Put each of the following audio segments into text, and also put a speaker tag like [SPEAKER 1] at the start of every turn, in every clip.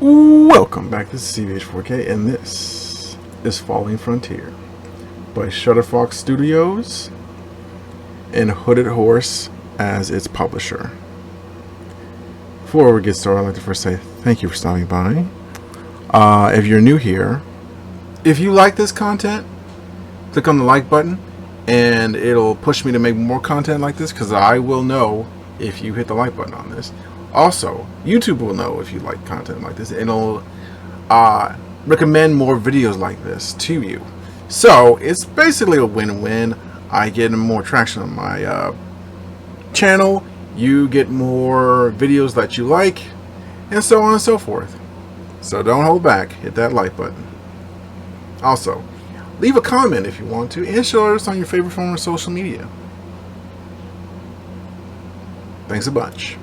[SPEAKER 1] Welcome back to CVH4K, and this is Falling Frontier by Shutterfox Studios and Hooded Horse as its publisher. Before we get started, I'd like to first say thank you for stopping by. If you're new here, if you like this content, click on the like button and it'll push me to make more content like this, because I will know if you hit the like button on this. Also, YouTube will know if you like content like this, and it'll recommend more videos like this to you. So it's basically a win-win. I get more traction on my channel, you get more videos that you like, and so on and so forth. So don't hold back, hit that like button. Also, leave a comment if you want to, and share us on your favorite form of social media. Thanks a bunch.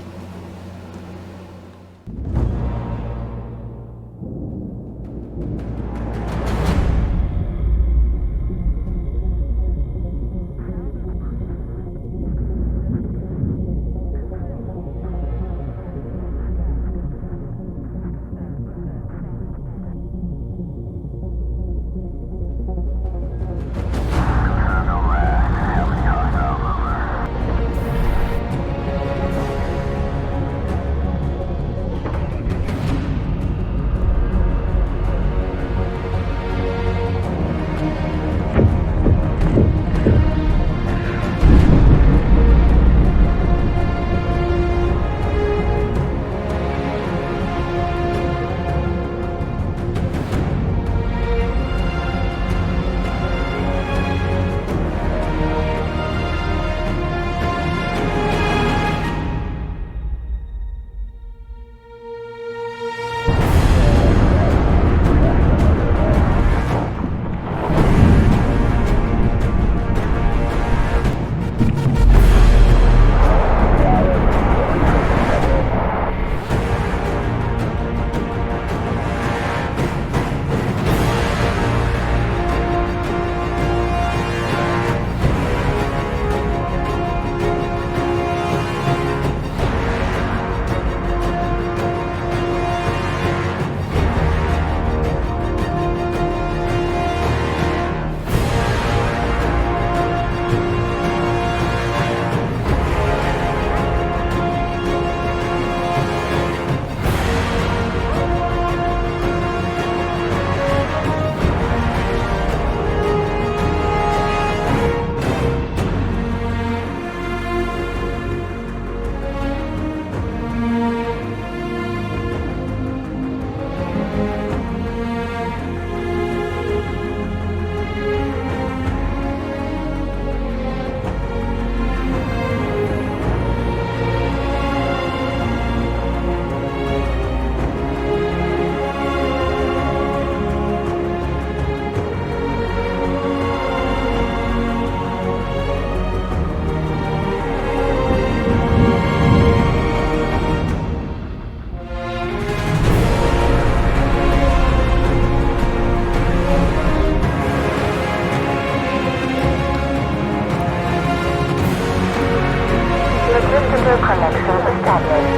[SPEAKER 2] Logistical connection established.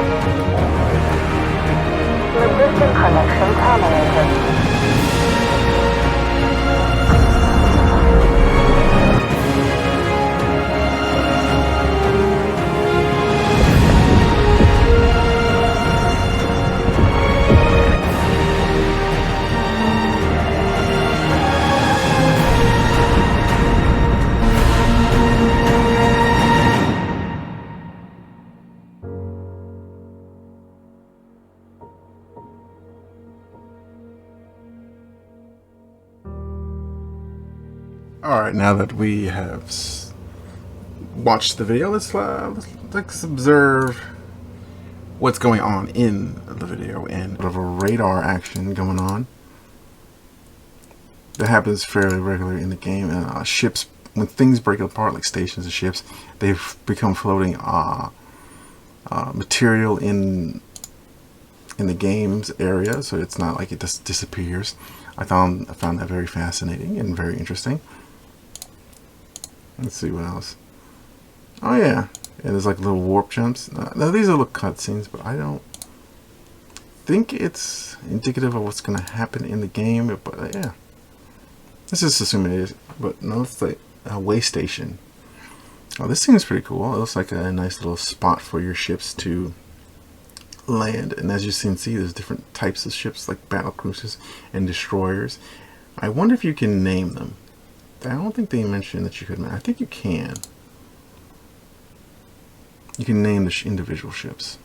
[SPEAKER 2] Logistic connection terminated.
[SPEAKER 1] Alright, now that we have watched the video, let's observe what's going on in the video, and a bit of a radar action going on that happens fairly regularly in the game. Ships, when things break apart, like stations of ships, they've become floating material in the game's area, so it's not like it just disappears. I found that very fascinating and very interesting. Let's see what else. Oh yeah, there's like little warp jumps. Now these are little cutscenes, but I don't think it's indicative of what's going to happen in the game, but yeah. Let's just assume it is. But no, it's like a way station. Oh, this seems pretty cool. It looks like a nice little spot for your ships to land. And as you can see, there's different types of ships like battle cruisers and destroyers. I wonder if you can name them. I don't think they mentioned that you could. I think you can. You can name the individual ships.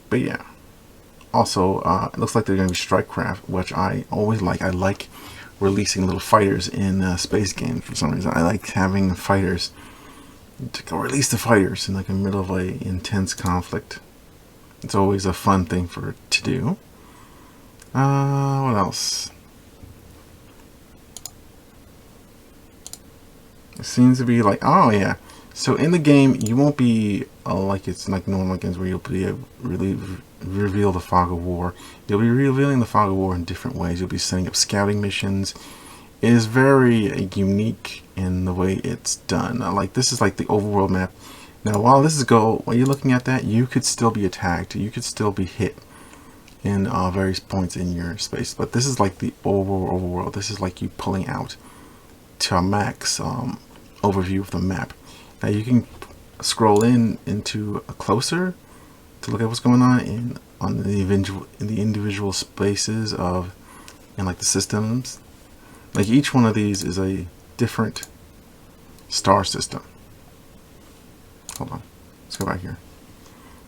[SPEAKER 1] But yeah. Also, it looks like they're going to be strike craft, which I always like. I like releasing little fighters in space games for some reason. I like having fighters to go release the fighters in like the middle of a intense conflict. It's always a fun thing to do. What else? It seems to be like, oh yeah. So in the game, you won't be like it's like normal games where you'll be really reveal the fog of war. You'll be revealing the fog of war in different ways. You'll be setting up scouting missions. It is very unique in the way it's done. Like this is like the overworld map. Now, while you're looking at that, you could still be attacked. You could still be hit in various points in your space. But this is like the overworld. This is like you pulling out to a max overview of the map. Now you can scroll into a closer to look at what's going on in the individual spaces of like the systems. Like each one of these is a different star system. Hold on, let's go back here.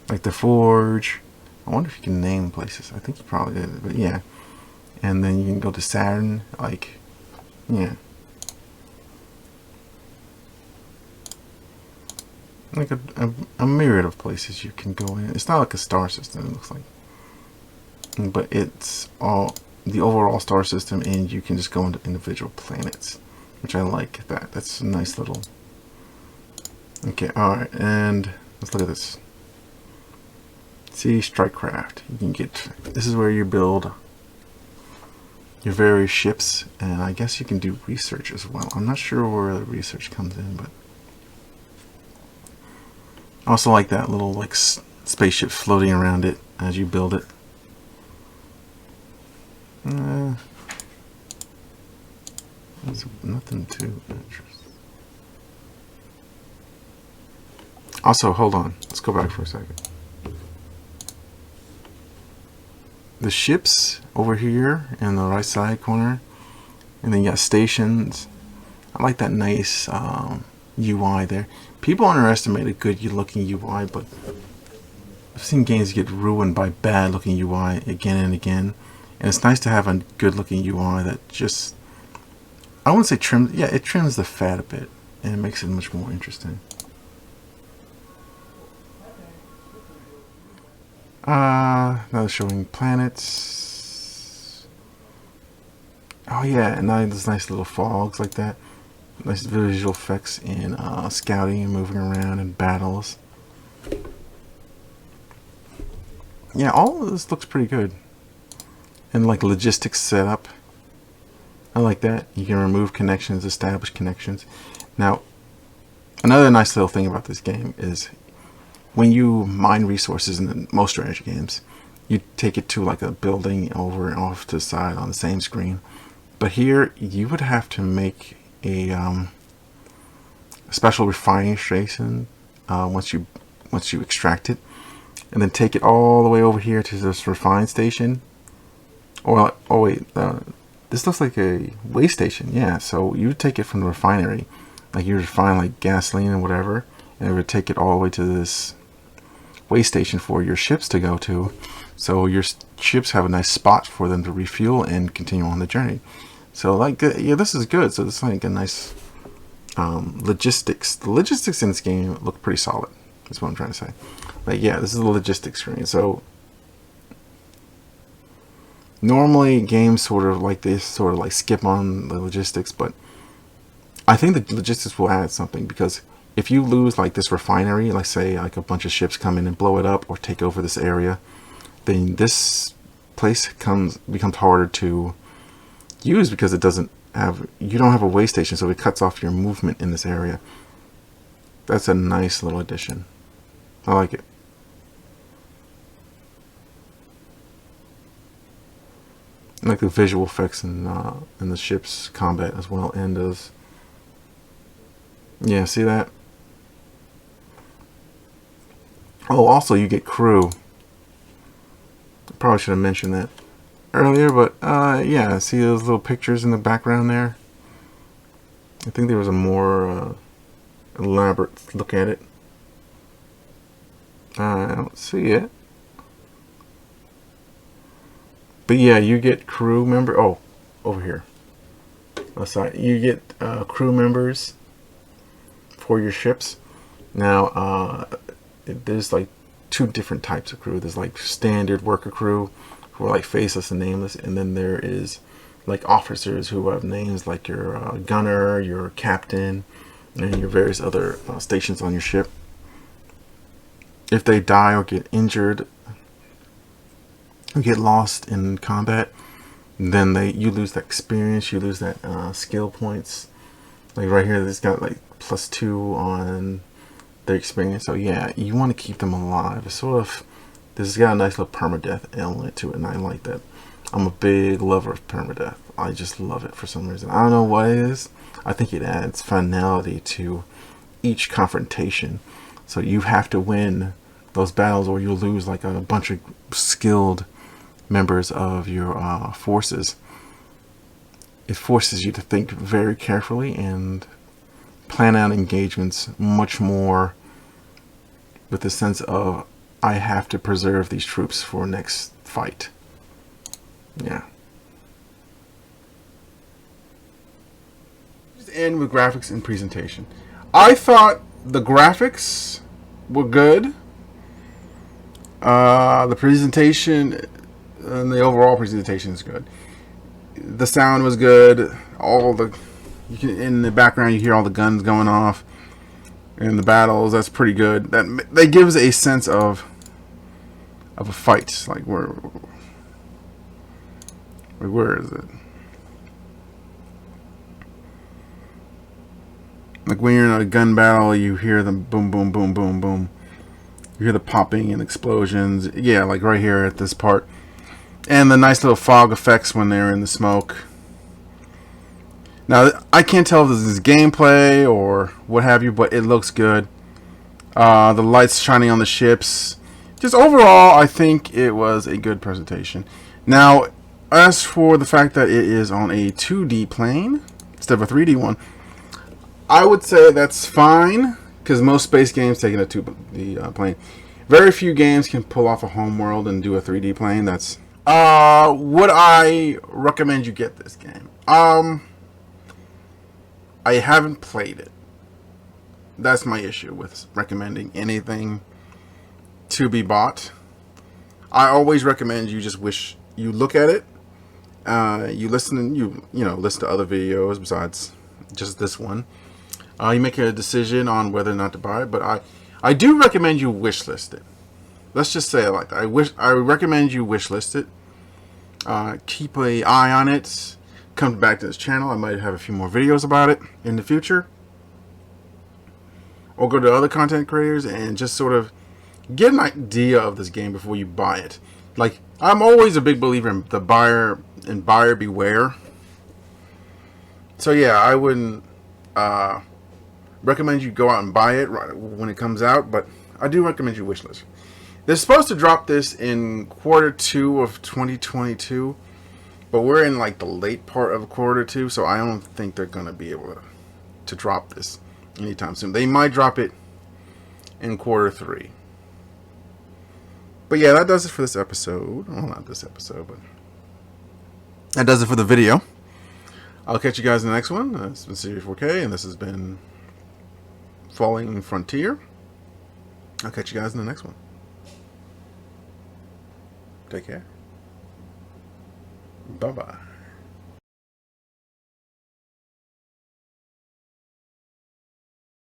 [SPEAKER 1] Like the Forge. I wonder if you can name places. I think you probably did, but yeah. And then you can go to Saturn. Like, yeah. Like a myriad of places you can go in. It's not like a star system, it looks like, but it's all the overall star system, and you can just go into individual planets, which I like. That's a nice little. Okay, all right, and let's look at this. See, Strikecraft. You can get. This is where you build your various ships, and I guess you can do research as well. I'm not sure where the research comes in, but. I also like that little like spaceship floating around it as you build it. There's nothing too interesting. Also, hold on. Let's go back for a second. The ships over here in the right side corner, and then you got stations. I like that nice UI there. People underestimate a good looking UI, but I've seen games get ruined by bad looking UI again and again. And it's nice to have a good looking UI that just, I wouldn't say trims, yeah, it trims the fat a bit and it makes it much more interesting. Now they're showing planets. Oh yeah, and now there's nice little fogs like that. Nice visual effects in scouting and moving around in battles. Yeah, all of this looks pretty good. And like logistics setup. I like that. You can remove connections, establish connections. Now, another nice little thing about this game is when you mine resources in most strategy games, you take it to like a building over and off to the side on the same screen. But here, you would have to make a special refining station once you extract it, and then take it all the way over here to this refine station. Or oh wait, this looks like a way station. Yeah, so you would take it from the refinery, like you refine like gasoline and whatever, and it would take it all the way to this way station for your ships to go to, so your ships have a nice spot for them to refuel and continue on the journey. So like, yeah, this is good. So this is like a nice logistics. The logistics in this game look pretty solid. That's what I'm trying to say. Like, yeah, this is the logistics screen. So normally games sort of like this, sort of like skip on the logistics, but I think the logistics will add something, because if you lose like this refinery, like say like a bunch of ships come in and blow it up or take over this area, then this place becomes harder to use, because you don't have a way station, so it cuts off your movement in this area. That's a nice little addition. I like it. like the visual effects in the ship's combat as well. And does, yeah, see that? Oh, also you get crew. Probably should have mentioned that earlier, but yeah, see those little pictures in the background there? I think there was a more elaborate look at it. I don't see it. But yeah, you get crew member. Oh, over here. Oh, sorry. You get crew members for your ships. Now, there's like two different types of crew. There's like standard worker crew who are like faceless and nameless, and then there is like officers who have names like your gunner, your captain, and your various other stations on your ship. If they die or get injured or get lost in combat, then you lose that experience, you lose that skill points. Like right here, it's got like +2 on their experience. So yeah, you want to keep them alive. It's sort of, this has got a nice little permadeath element to it, and I like that. I'm a big lover of permadeath. I just love it for some reason. I don't know what it is. I think it adds finality to each confrontation. So you have to win those battles or you'll lose like a bunch of skilled members of your forces. It forces you to think very carefully and plan out engagements much more with the sense of, I have to preserve these troops for next fight. Yeah. Just end with graphics and presentation. I thought the graphics were good. The presentation and the overall presentation is good. The sound was good. In the background you hear all the guns going off in the battles. That's pretty good. That gives a sense of a fight. Like where is it? Like when you're in a gun battle, you hear them boom, boom, boom, boom, boom. You hear the popping and explosions. Yeah, like right here at this part. And the nice little fog effects when they're in the smoke. Now, I can't tell if this is gameplay or what have you, but it looks good. The lights shining on the ships. Just overall, I think it was a good presentation. Now, as for the fact that it is on a 2D plane instead of a 3D one, I would say that's fine, because most space games take in a 2D plane. Very few games can pull off a homeworld and do a 3D plane. That's would I recommend you get this game? I haven't played it. That's my issue with recommending anything to be bought. I always recommend you just you look at it, you listen, you listen to other videos besides just this one. You make a decision on whether or not to buy it, but I do recommend you wishlist it. Let's just say it like that. I recommend you wishlist it. Keep an eye on it. Come back to this channel. I might have a few more videos about it in the future. Or go to other content creators and just sort of get an idea of this game before you buy it. Like, I'm always a big believer in the buyer beware. So yeah, I wouldn't recommend you go out and buy it right when it comes out, but I do recommend you wishlist. They're supposed to drop this in Q2 of 2022, but we're in like the late part of Q2, so I don't think they're gonna be able to drop this anytime soon. They might drop it in Q3. But yeah, that does it for this episode. Well, not this episode, but that does it for the video. I'll catch you guys in the next one. It's been Series 4K, and this has been Falling Frontier. I'll catch you guys in the next one. Take care. Bye-bye.